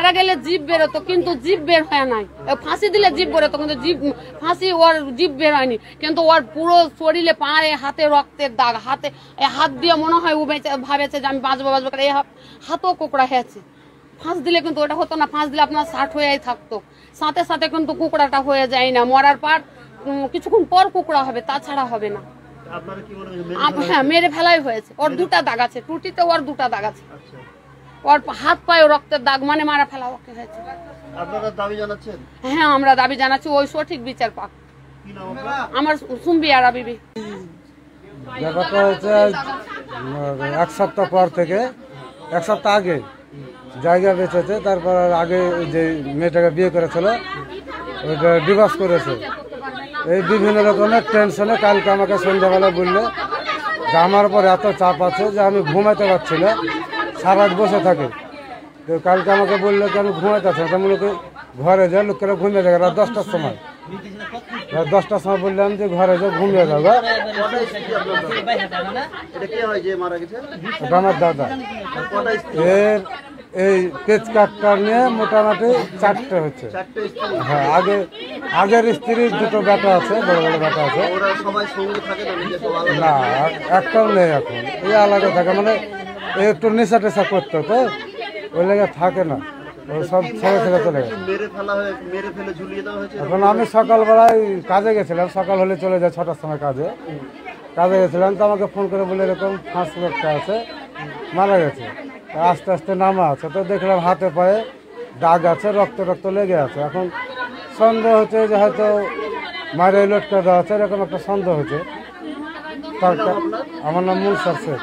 মারা গেলে জীব বেরোতো, কিন্তু জীব বের হয় নাই। ফাঁসি দিলে জীব বেরোতো, কিন্তু জীব ফাঁসি ওর জীব বের হয়নি। কিন্তু ওর পুরো শরীরে পায়ে হাতে রক্তের দাগ, হাতে হাত দিয়ে মনে হয় ও ভাবেছে যে আমি বাঁচবো করে, এই হাতও কুকড়া হয়েছে। ফাঁস দিলে কিন্তু ওটা হতো না, ফাঁস দিলে আপনার 60 হয়েই থাকতো, সাথে সাথে কিন্তু কুকড়াটা হয়ে যায় না। মরার পর কিছুক্ষণ পর কুকড়া হবে, তাছাড়া হবে না। হ্যাঁ, মেরে ফেলাই হয়েছে। ওর 2টা দাগ আছে, টুটিতে ওর 2টা দাগ আছে। ওর হাত পায়ে রক্তের দাগ, মানে মারা ফেলা ওকে হয়েছে। আপনারা দাবি জানাচ্ছেন? হ্যাঁ, আমরা দাবি জানাচ্ছি ওই সঠিক বিচার পাক। আমার সুম্বিয়ারা বিবি। ব্যাপারটা হচ্ছে 1 সপ্তাহ পর থেকে, 1 সপ্তাহ আগে জায়গা বেচেছে, তারপর আগে যে মেয়েটাকে বিয়ে করেছিল ওইটা ডিভোর্স করেছে। এই বিভিন্ন রকমের টেনশনে কালকে আমাকে সন্ধ্যাবেলা বললে যে আমার উপর এত চাপ আছে যে আমি ঘুমাইতে পারছি না, সারা রাত বসে থাকি। তো কালকে আমাকে বললো যে আমি ঘুমাইতে পারছি না, মূলত ঘরে যাই, লোকেরা ঘুমিয়ে যাবে রাত 10টার সময়। রাত 10টার সময় বললাম যে ঘরে যাও, ঘুমিয়ে যাবো। ওটা আমার দাদা। এর এই পেজ কাটটা নিয়ে মোটামুটি 4টে হচ্ছে। হ্যাঁ, আগের স্ত্রীর 2টো বেটা আছে, বড় বড় বেটা আছে। না, একটাও নেই এখন, এই আলাদা থাকে। মানে একটু নেশা টেশা করতো, তো ওই লেগে থাকে না, ও সব ছেড়ে ছেড়ে চলে গেছে। এখন আমি সকালবেলায় কাজে গেছিলাম, সকাল হলে চলে যায় 6টার সময় কাজে গেছিলাম। তো আমাকে ফোন করে বলে এরকম ফাঁস একটা আছে, মারা গেছে। আস্তে আস্তে নামা আছে, তো দেখলাম হাতে পায়ে দাগ আছে, রক্ত লেগে আছে। এখন সন্দেহ হচ্ছে যে হয়তো মারে লটকা দেওয়া আছে, এরকম একটা সন্দেহ হচ্ছে। আমার নাম মুনসার শেখ।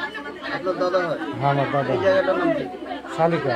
আপনার দাদা হয়? হ্যাঁ, আমার দাদা। এই জায়গাটার নাম কি? শালিকা।